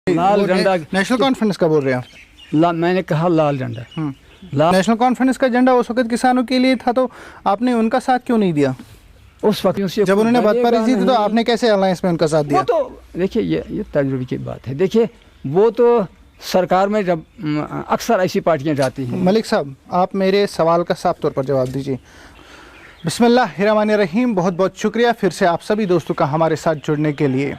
लाल झंडा national conference का बोल रहे हैं मैंने कहा लाल झंडा। नेशनल कॉन्फ्रेंस का झंडा उस वक्त किसानों के लिए था, तो आपने उनका साथ क्यों नहीं दिया? उस वक्त जब उन्होंने बदतमीजी दी तो आपने कैसे अलायंस में उनका साथ दिया? वो तो देखिए ये तजुर्बे की बात है। देखिए वो तो सरकार में जब अक्सर ऐसी पार्टियां जाती हैं। मलिक साहब, आप मेरे सवाल का साफ तौर पर जवाब दीजिए। बिस्मिल्लाहिर्रहमानिर्रहीम। बहुत बहुत शुक्रिया फिर से आप सभी दोस्तों का हमारे साथ जुड़ने के लिए।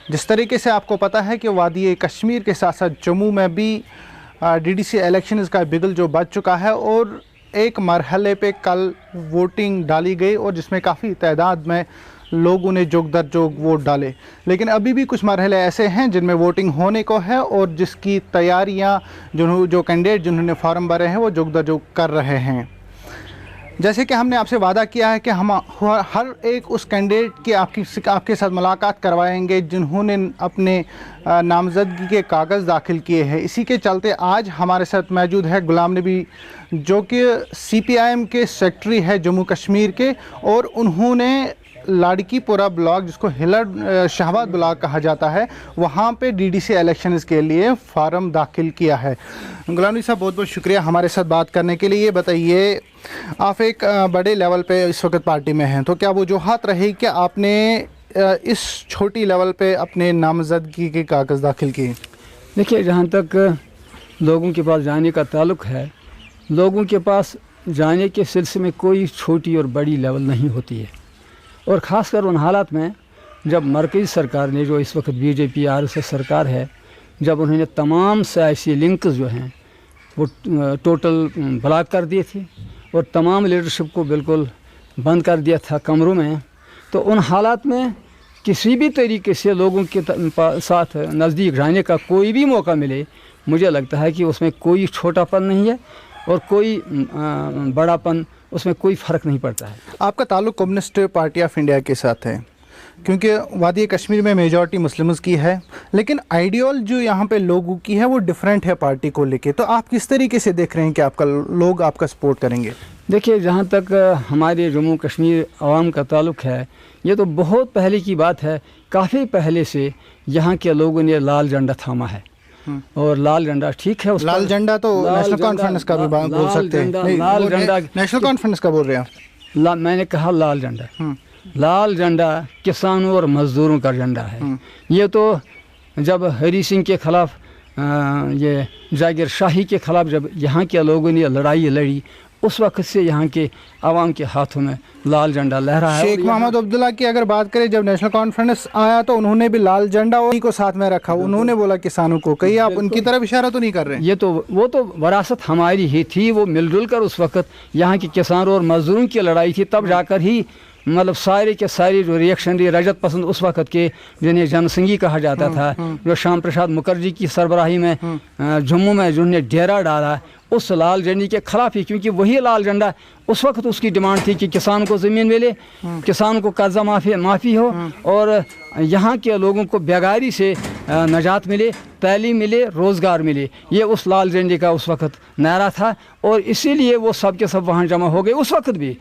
जिस तरीके से आपको पता है कि वादी कश्मीर के साथ साथ जम्मू में भी डीडीसी इलेक्शंस का बिगुल जो बज चुका है और एक मरहले पे कल वोटिंग डाली गई और जिसमें काफ़ी तादाद में लोगों ने जोग दर जोग वोट डाले, लेकिन अभी भी कुछ मरहले ऐसे हैं जिनमें वोटिंग होने को है और जिसकी तैयारियां जो कैंडिडेट जिन्होंने फॉर्म भरे हैं वो जोग दर जोग कर रहे हैं। जैसे कि हमने आपसे वादा किया है कि हम हर एक उस कैंडिडेट की आपके साथ मुलाकात करवाएंगे जिन्होंने अपने नामजदगी के कागज़ दाखिल किए हैं। इसी के चलते आज हमारे साथ मौजूद है गुलाम नबी, जो कि CPIM के सेक्रेटरी है जम्मू कश्मीर के, और उन्होंने लाड़कीपुरा ब्लॉक, जिसको हिलर शाहबाद ब्लॉक कहा जाता है, वहाँ पे DDC इलेक्शंस के लिए फार्म दाखिल किया है। गुलाम नबी साहब, बहुत बहुत शुक्रिया हमारे साथ बात करने के लिए। ये बताइए, आप एक बड़े लेवल पे इस वक्त पार्टी में हैं, तो क्या वजूहात रही कि आपने इस छोटी लेवल पे अपने नामजदगी के कागज़ दाखिल किए? देखिए, जहाँ तक लोगों के पास जाने का ताल्लुक़ है, लोगों के पास जाने के सिलसिले में कोई छोटी और बड़ी लेवल नहीं होती है, और ख़ासकर उन हालात में जब मरकज़ी सरकार ने, जो इस वक्त BJP RSS सरकार है, जब उन्होंने तमाम सियासी लिंक्स जो हैं वो टोटल ब्लॉक कर दिए थे और तमाम लीडरशिप को बिल्कुल बंद कर दिया था कमरों में, तो उन हालात में किसी भी तरीके से लोगों के साथ नज़दीक जाने का कोई भी मौका मिले, मुझे लगता है कि उसमें कोई छोटापन नहीं है और कोई बड़ापन, उसमें कोई फ़र्क नहीं पड़ता है। आपका ताल्लुक़ कम्युनिस्ट पार्टी ऑफ इंडिया के साथ है, क्योंकि वादी कश्मीर में मेजॉरिटी मुस्लिम्स की है, लेकिन आइडियल जो यहाँ पे लोगों की है वो डिफरेंट है पार्टी को लेके। तो आप किस तरीके से देख रहे हैं कि लोग आपका सपोर्ट करेंगे? देखिए, जहाँ तक हमारे जम्मू कश्मीर अवाम का ताल्लुक़ है, ये तो बहुत पहले की बात है। काफ़ी पहले से यहाँ के लोगों ने लाल झंडा थामा है, और लाल झंडा ठीक है। लाल झंडा तो नेशनल कॉन्फ्रेंस का भी बोल सकते हैं। लाल झंडा नेशनल कॉन्फ्रेंस का बोल रहे हैं? मैंने कहा लाल झंडा। लाल झंडा किसानों और मज़दूरों का झंडा है। ये तो जब हरी सिंह के ख़िलाफ़, ये जागीर शाही के ख़िलाफ़ जब यहाँ के लोगों ने लड़ाई लड़ी, उस वक्त से यहाँ के आवाम के हाथों में लाल झंडा लहरा है। शेख मोहम्मद अब्दुल्ला की अगर बात करें, जब नेशनल कॉन्फ्रेंस आया तो उन्होंने भी लाल झंडा उन्हीं को साथ में रखा, उन्होंने बोला किसानों को। कहीं आप उनकी तरफ इशारा तो नहीं कर रहे? ये तो वो तो वरासत हमारी ही थी, वो मिलजुल कर उस वक्त यहाँ के किसानों और मजदूरों की लड़ाई थी, तब जाकर ही मतलब सारे के सारे जो रिएक्शनरी रजत पसंद उस वक्त के, जिन्हें जनसंघी कहा जाता था, जो श्याम प्रसाद मुखर्जी की सरबराही में जम्मू में जिन्होंने डेरा डाला, उस लाल झंडे के खिलाफ ही, क्योंकि वही लाल झंडा उस वक्त उसकी डिमांड थी कि किसान को ज़मीन मिले, किसान को कर्जा माफ़ी हो, और यहाँ के लोगों को बेगारी से नजात मिले, तालीम मिले, रोज़गार मिले। ये उस लाल झंडे का उस वक्त नारा था, और इसीलिए वो सब के सब वहाँ जमा हो गए उस वक्त भी,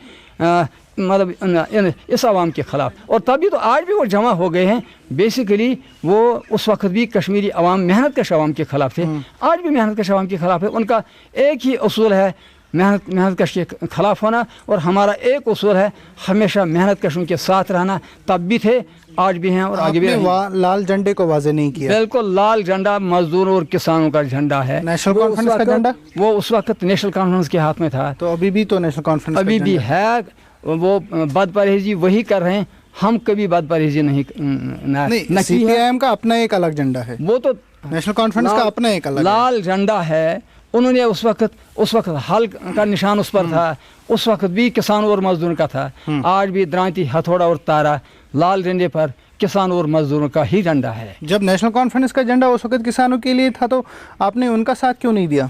मतलब इस आवाम के ख़िलाफ़। और तभी तो आज भी वो जमा हो गए हैं। बेसिकली वो उस वक्त भी कश्मीरी अवाम, मेहनत कश अवाम के ख़िलाफ़ थे, आज भी मेहनत कश अवाम के ख़िलाफ़ है। उनका एक ही उसूल है मेहनत कश के ख़िलाफ़ होना, और हमारा एक उसूल है हमेशा मेहनत कशों के साथ रहना। तब भी थे, आज भी हैं और आगे भी रहेंगे। लाल झंडे को वाज़े नहीं किया? बिल्कुल, लाल झंडा मजदूरों और किसानों का झंडा है। नेशनल कॉन्फ्रेंस का झंडा वो उस वक्त नेशनल कॉन्फ्रेंस के हाथ में था। तो अभी भी तो नेशनल कॉन्फ्रेंस अभी भी है, वो बदपरहेजी वही कर रहे हैं। हम कभी बदपरहेजी नहीं CPIM का अपना एक अलग झंडा है, वो तो नेशनल कॉन्फ्रेंस का अपना एक अलग लाल झंडा है। उन्होंने उस वक्त हल का निशान उस पर था, उस वक्त भी किसानों और मजदूरों का था। आज भी द्रांति, हथौड़ा और तारा, लाल झंडे पर किसानों और मजदूरों का ही झंडा है। जब नेशनल कॉन्फ्रेंस का झंडा उस वक्त किसानों के लिए था, तो आपने उनका साथ क्यों नहीं दिया?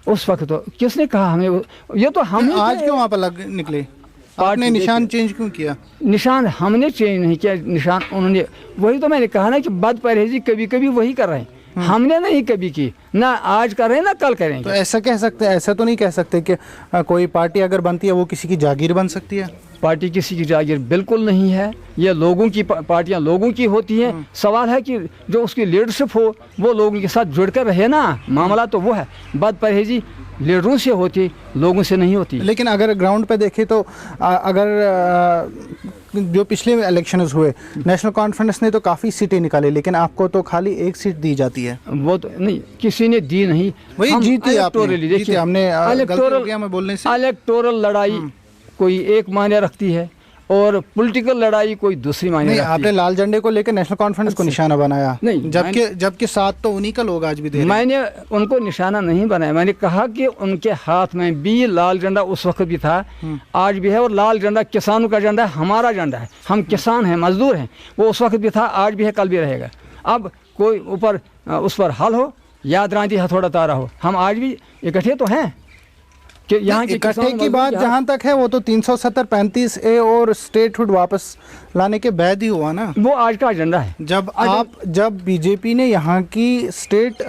उस वक्त तो किसने कहा हमें? ये तो हम आज क्यों आप अलग निकले? आपने निशान चेंज क्यों किया? निशान हमने चेंज नहीं किया, निशान उन्होंने। वही तो मैंने कहा ना कि बदपरहेजी कभी कभी वही कर रहे हैं, हमने नहीं कभी की, ना आज कर रहे हैं ना कल करेंगे। तो ऐसा कह सकते, ऐसा तो नहीं कह सकते कि कोई पार्टी अगर बनती है वो किसी की जागीर बन सकती है? पार्टी किसी की जागीर बिल्कुल नहीं है, ये लोगों की पार्टियां लोगों की होती हैं। सवाल है कि जो उसकी लीडरशिप हो वो लोगों के साथ जुड़कर रहे ना, मामला तो वो है। बदपरहेजी लीडरों से होती, लोगों से नहीं होती। लेकिन अगर ग्राउंड पे देखें तो जो पिछले इलेक्शंस हुए नेशनल कॉन्फ्रेंस ने तो काफ़ी सीटें निकाली, लेकिन आपको तो खाली एक सीट दी जाती है। वो तो नहीं, किसी ने दी नहीं, वही जीती आपने, देखिए हमने इलेक्टोरल लड़ाई कोई एक मायने रखती है और पॉलिटिकल लड़ाई कोई दूसरी मायने रखती है। आपने लाल झंडे को लेकर नेशनल कॉन्फ्रेंस को निशाना बनाया, नहीं, जबकि साथ तो उन्हीं का लोग आज भी दे रहे हैं। मैंने उनको निशाना नहीं बनाया, मैंने कहा कि उनके हाथ में भी लाल झंडा उस वक्त भी था, आज भी है। और लाल झंडा किसानों का झंडा है, हमारा झंडा है, हम किसान हैं, मजदूर हैं। वो उस वक्त भी था, आज भी है, कल भी रहेगा। अब कोई ऊपर उस पर हल हो, याद रांधी हथौड़ा तारा हो, हम आज भी इकट्ठे तो हैं। कि यहाँ के इकट्ठे की बात जहाँ तक है वो तो 370 35A और स्टेटहुड वापस लाने के बाद ही हुआ ना, वो आज का एजेंडा है। जब बीजेपी ने यहाँ की स्टेट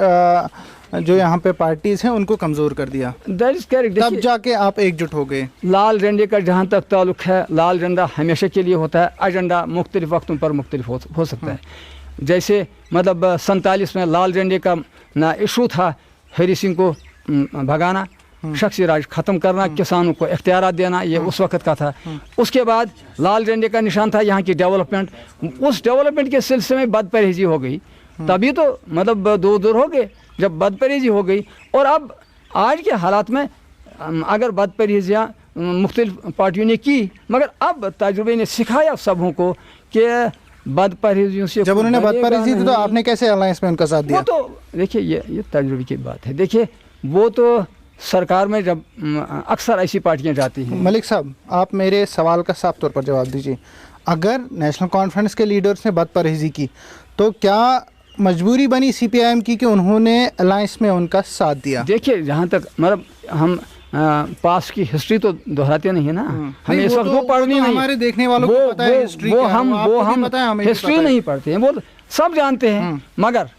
जो यहाँ पे पार्टीज हैं उनको कमज़ोर कर दिया, तब जाके आप एकजुट हो गए। लाल झंडे का जहाँ तक ताल्लुक है, लाल झंडा हमेशा के लिए होता है, एजेंडा मुख्तलिफ वक्तों पर मुख्तलिफ हो सकता है। जैसे मतलब 47 में लाल झंडे का ना इशू था, हरी सिंह को भगाना, शख्सी राज ख़त्म करना, किसानों को इख्तियारात देना, ये उस वक्त का था। उसके बाद लाल झंडे का निशान था यहाँ की डेवलपमेंट। उस डेवलपमेंट के सिलसिले में बदपरहेजी हो गई, तभी तो मतलब दूर हो गए जब बदपरहेजी हो गई। और अब आज के हालात में अगर बदपरहेजियाँ मुख्तलिफ पार्टियों ने की, मगर अब तजुर्बे ने सिखाया सबों को कि बदपरहेजियों से, जब उन्होंने बदपरहेजी थी तो आपने कैसे अलायंस में उनका साथ दिया? वो तो देखिए ये तजुर्बे की बात है। देखिए वो तो सरकार में जब अक्सर ऐसी पार्टियां जाती हैं। मलिक साहब, आप मेरे सवाल का साफ तौर पर जवाब दीजिए। अगर नेशनल कॉन्फ्रेंस के लीडर्स ने बदपरहेजी की तो क्या मजबूरी बनी CPIM की कि उन्होंने अलायंस में उनका साथ दिया? देखिए जहाँ तक मतलब हम पास की हिस्ट्री तो दोहराते नहीं है ना, हमें इस वक्त वो पढ़नी नहीं, हमारे देखने वालों को पता है हिस्ट्री क्या है, वो हम हिस्ट्री नहीं पढ़ते हैं, वो सब जानते हैं। मगर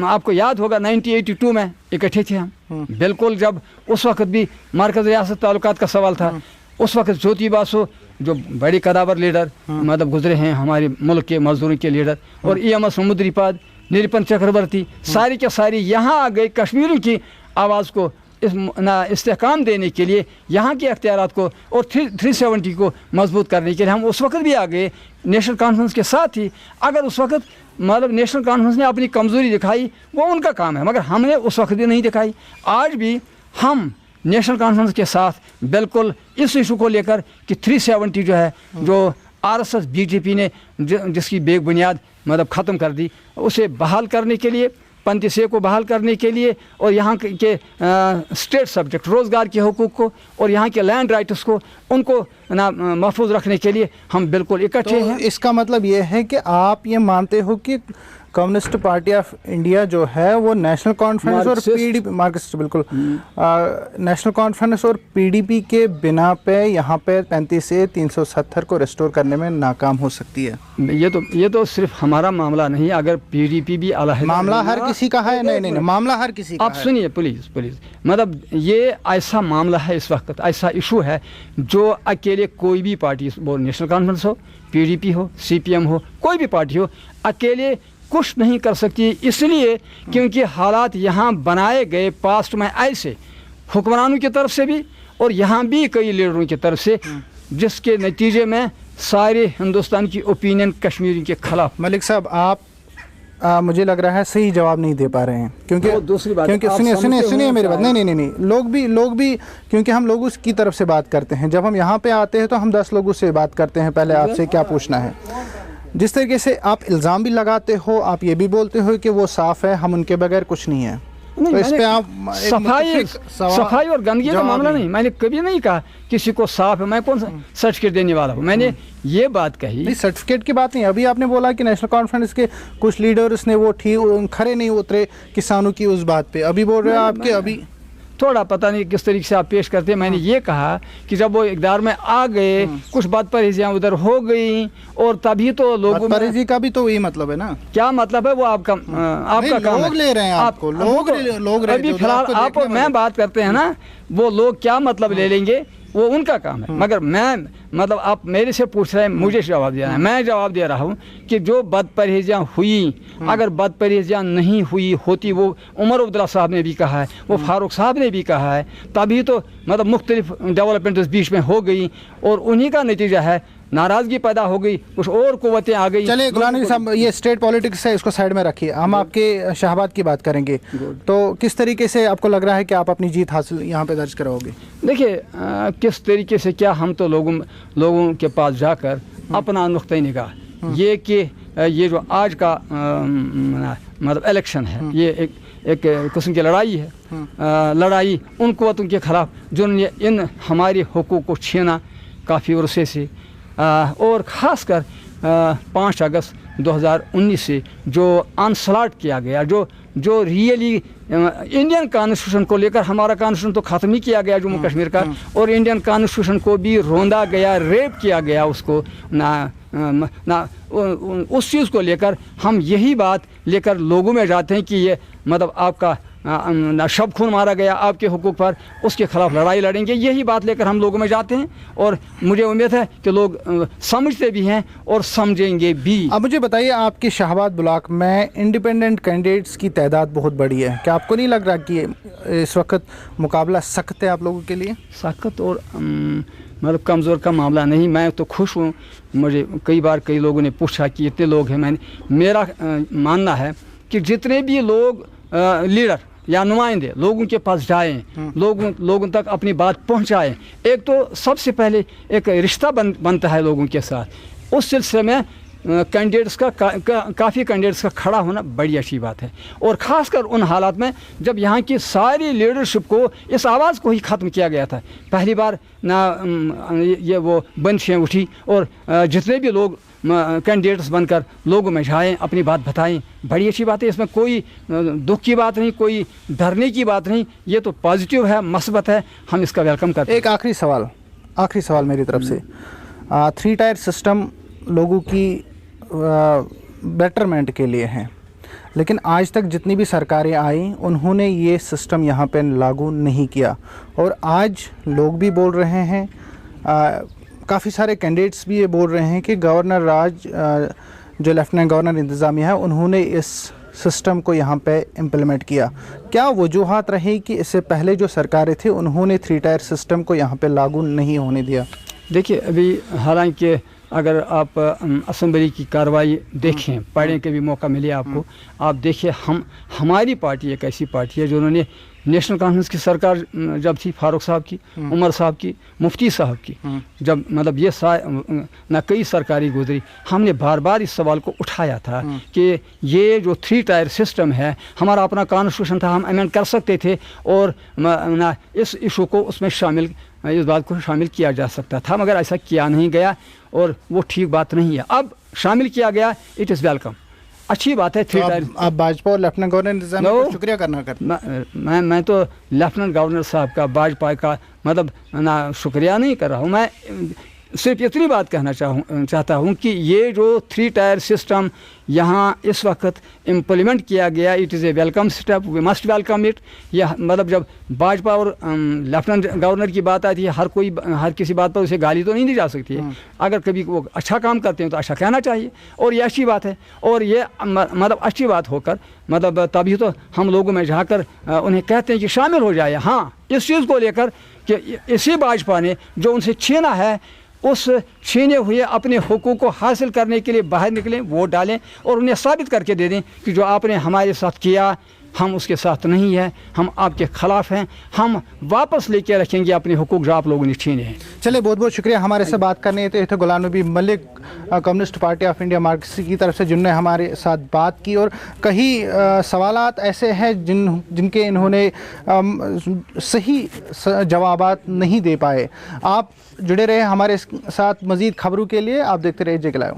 आपको याद होगा 1982 में इकट्ठे थे हम, बिल्कुल जब उस वक्त भी मरकज़ रियासत ताल्लुकात का सवाल था। उस वक्त ज्योति बासु जो बड़ी कदावर लीडर मतलब गुजरे हैं हमारे मुल्क के मजदूरों के लीडर, और EMS समुद्रीपाद, निरिपन चक्रवर्ती, सारी के सारी यहाँ आ गए कश्मीरियों की आवाज़ को इस्तेहकाम देने के लिए, यहाँ के अख्तियारात को और 370 को मजबूत करने के लिए। हम उस वक्त भी आ गए नेशनल कॉन्फ्रेंस के साथ ही। अगर उस वक्त मतलब नेशनल कॉन्फ्रेंस ने अपनी कमज़ोरी दिखाई, वो उनका काम है, मगर हमने उस वक्त भी नहीं दिखाई। आज भी हम नेशनल कॉन्फ्रेंस के साथ बिल्कुल इस इशू को लेकर कि 370 जो है, जो RSS BJP ने जिसकी बेबुनियाद मतलब ख़त्म कर दी, उसे बहाल करने के लिए, 35A को बहाल करने के लिए, और यहाँ के स्टेट सब्जेक्ट रोज़गार के हुकूक़ को और यहाँ के लैंड राइट्स को उनको महफूज रखने के लिए हम बिल्कुल इकट्ठे हैं। इसका मतलब ये है कि आप ये मानते हो कि कम्युनिस्ट पार्टी ऑफ इंडिया जो है वो नेशनल कॉन्फ्रेंस और PDP मार्क्सिस्ट बिल्कुल नेशनल कॉन्फ्रेंस और PDP के बिना पे यहाँ पे 35A 370 को रिस्टोर करने में नाकाम हो सकती है। ये तो सिर्फ हमारा मामला नहीं, अगर PDP भी अलग मामला हर किसी का है। नहीं, मामला हर किसी का है। आप सुनिए प्लीज़, मतलब ये ऐसा मामला है, इस वक्त ऐसा इशू है जो अकेले कोई भी पार्टी, वो नेशनल कॉन्फ्रेंस हो, PDP हो, CPM हो, कोई भी पार्टी हो, अकेले कुछ नहीं कर सकती। इसलिए क्योंकि हालात यहाँ बनाए गए पास्ट में ऐसे हुक्मरानों की तरफ से भी और यहाँ भी कई लीडरों की तरफ से, जिसके नतीजे में सारे हिंदुस्तान की ओपिनियन कश्मीरी के खिलाफ। मलिक साहब, आप मुझे लग रहा है सही जवाब नहीं दे पा रहे हैं, क्योंकि दूसरी बात, क्योंकि सुनिए मेरी बात। नहीं, लोग भी क्योंकि हम लोगों की तरफ से बात करते हैं। जब हम यहाँ पे आते हैं तो हम 10 लोगों से बात करते हैं, पहले आपसे क्या पूछना है। जिस तरीके से आप इल्ज़ाम भी लगाते हो, आप ये भी बोलते हो कि वो साफ़ है, हम उनके बगैर कुछ नहीं है, तो इस पे आप सफाई और गंदगी का मामला नहीं, मैंने कभी नहीं कहा किसी को साफ है। मैं कौन सा सर्टिफिकेट देने वाला हूँ? मैंने ये बात कही। नहीं, सर्टिफिकेट की बात नहीं। अभी आपने बोला कि नेशनल कॉन्फ्रेंस के कुछ लीडर्स ने वो खड़े नहीं उतरे किसानों की उस बात पे, अभी बोल रहे हैं आपके अभी थोड़ा पता नहीं किस तरीके से आप पेश करते हैं। मैंने ये कहा कि जब वो इक़्तिदार में आ गए, कुछ बदपरहेजियाँ उधर हो गई, और तभी तो लोगों में बदपरहेजी का भी तो यही मतलब है ना। क्या मतलब है? वो आपका काम लोग ले रहे हैं आपको, लोग अभी फिलहाल आप मैं बात करते हैं ना, वो लोग क्या मतलब ले लेंगे وہ ان کا کام ہے، مگر میں مطلب آپ میرے سے پوچھ رہے ہیں، مجھے جواب دینا ہے، میں جواب دے رہا ہوں کہ جو بد پرہیزیاں ہوئی، اگر بد پرہیزیاں نہیں ہوتی وہ عمر عبداللہ صاحب نے بھی کہا ہے، وہ فاروق صاحب نے بھی کہا ہے، تبھی تو مطلب مختلف ڈیولپمنٹس بیچ میں ہو گئی اور انہی کا نتیجہ ہے ناراضگی پیدا ہو گئی، کچھ اور قوتیں آ گئی۔ چلیے غلام نبی صاحب، یہ اسٹیٹ پالیٹکس ہے، اس کو سائڈ میں رکھیے، ہم آپ کے شہباد کی بات کریں گے۔ تو کس طریقے سے آپ کو لگ رہا ہے کہ آپ اپنی جیت حاصل یہاں پہ درج کراؤ گے؟ دیکھیے کس طریقے سے کیا، ہم تو لوگوں کے پاس جا کر اپنا نقطۂ نگاہ یہ کہ یہ جو آج کا مطلب الیکشن ہے، یہ ایک قسم کی لڑائی ہے، لڑائی ان قوتوں کے خلاف جنہوں نے ان ہمارے حقوق کو چھینا کافی عرصے سے، اور خاص کر 5 اگست 2019 سے جو آنسلاٹ کیا گیا، جو ریئلی انڈین کانسٹیٹیوشن کو لے کر، ہمارا کانسٹیٹیوشن تو ختم ہی کیا گیا جموں کشمیر کا، اور انڈین کانسٹیٹیوشن کو بھی روندا گیا، ریپ کیا گیا، اس کو اس چیز کو لے کر ہم یہی بات لے کر لوگوں میں جاتے ہیں کہ یہ مطلب آپ کا شب خون مارا گیا آپ کے حقوق پر، اس کے خلاف لڑائی لڑیں گے، یہی بات لے کر ہم لوگوں میں جاتے ہیں، اور مجھے امید ہے کہ لوگ سمجھتے بھی ہیں اور سمجھیں گے بھی۔ اب مجھے بتائیے، آپ کے شہباد بلاک میں انڈیپینڈنٹ کینڈیڈیٹس کی تعداد بہت بڑی ہے، کیا آپ کو نہیں لگ رہا کہ اس وقت مقابلہ سخت ہے آپ لوگوں کے لیے؟ سخت اور مطلب کمزور کا معاملہ نہیں، میں تو خوش ہوں۔ مجھے کئی بار کئی لوگوں نے پوچھا کہ اتنے لوگ ہیں، میرا ماننا ہے کہ جتنے بھی لوگ لیڈر یا نمائندے لوگوں کے پاس جائیں، لوگوں تک اپنی بات پہنچائیں، ایک تو سب سے پہلے ایک رشتہ بنتا ہے لوگوں کے ساتھ، اس سلسلے میں کینڈیڈیٹس کا کافی کینڈیڈیٹس کا کھڑا ہونا بڑی اچھی بات ہے، اور خاص کر ان حالات میں جب یہاں کی ساری لیڈرشپ کو اس آواز کو ہی ختم کیا گیا تھا۔ پہلی بار یہ وہ بندشیں اٹھی، اور جتنے بھی لوگ کینڈیڈیٹس بن کر لوگوں میں جائیں، اپنی بات بتائیں، بڑی اچھی بات ہے، اس میں کوئی دکھ کی بات نہیں، کوئی ڈرنے کی بات نہیں، یہ تو پازیٹیو ہے، مثبت ہے، ہم اس کا ویلکم کرتے ہیں۔ ایک آخری سوال میری طرف سے، 3 ٹائر سسٹم لوگوں کی بیٹرمنٹ کے لیے ہیں، لیکن آج تک جتنی بھی سرکاریں آئیں انہوں نے یہ سسٹم یہاں پہ لاگو نہیں کیا، اور آج لوگ بھی بول رہے ہیں، کافی سارے کینڈیڈیٹس بھی یہ بول رہے ہیں کہ گورنر راج جو لیفٹیننٹ گورنر انتظامیہ ہے انہوں نے اس سسٹم کو یہاں پہ امپلیمنٹ کیا۔ کیا وجوہات رہی کہ اس سے پہلے جو سرکاریں تھیں انہوں نے 3 ٹائر سسٹم کو یہاں پہ لاگو نہیں ہونے دیا؟ دیکھیے ابھی حالانکہ اگر آپ اسمبلی کی کارروائی دیکھیں، پڑھنے کے بھی موقع ملے آپ کو، آپ دیکھیں ہماری پارٹی ایک ایسی پارٹی ہے جنہوں نے نیشنل کانفرنس کی سرکار جب تھی، فاروق صاحب کی، عمر صاحب کی، مفتی صاحب کی، جب مطلب یہ نہ کئی سرکاری گزری، ہم نے بار بار اس سوال کو اٹھایا تھا کہ یہ جو 3 ٹائر سسٹم ہے، ہمارا اپنا کانسٹیٹیوشن تھا، ہم امینڈ کر سکتے تھے، اور اس ایشو کو اس میں اس بات کو شامل کیا جا سکتا تھا، مگر ایسا کیا نہیں گیا، اور وہ ٹھیک بات نہیں ہے۔ اب شامل کیا گیا، اٹ از ویلکم، اچھی بات ہے۔ 3 ٹائر آپ باجپا اور لیفٹیننٹ گورنر انتظامیہ کو شکریہ کرنا کرتے ہیں۔ میں تو لیفٹیننٹ گورنر صاحب کا، باجپا کا مطلب شکریہ نہیں کر رہا ہوں، میں صرف اتنی بات کہنا چاہتا ہوں کہ یہ جو 3 ٹائر سسٹم یہاں اس وقت امپلیمنٹ کیا گیا، it is a welcome step, we must welcome it. یہ مطلب جب باجپا اور لیفٹیننٹ گورنر کی بات آتی ہے، ہر کسی بات پر اسے گالی تو نہیں دی جا سکتی ہے، اگر کبھی وہ اچھا کام کرتے ہیں تو اچھا کہنا چاہیے، اور یہ اچھی بات ہے، اور یہ مطلب اچھی بات ہو کر مطلب تبھی تو ہم لوگوں میں جا کر انہیں کہتے ہیں کہ شامل ہو جائے۔ ہاں، اس چیز کو لے کر کہ اسی باجپا نے جو ان سے چھینا ہے، اس چھینے ہوئے اپنے حقوق کو حاصل کرنے کے لیے باہر نکلیں، ووٹ ڈالیں، اور انہیں ثابت کر کے دے دیں کہ جو آپ نے ہمارے ساتھ کیا ہم اس کے ساتھ نہیں ہیں، ہم آپ کے خلاف ہیں، ہم واپس لے کے رکھیں گے اپنے حقوق جو آپ لوگوں نے چھینے ہیں۔ چلے، بہت بہت شکریہ ہمارے سے بات کرنے تھے Ghulam Nabi Malik, Communist Party of India Marxist کی طرف سے، جنہوں نے ہمارے ساتھ بات کی، اور کئی سوالات ایسے ہیں جن کے انہوں نے صحیح جوابات نہیں دے پائے۔ آپ جڑے رہے ہمارے ساتھ مزید خبروں کے لیے، آپ دیکھتے رہے جے کے لائیو۔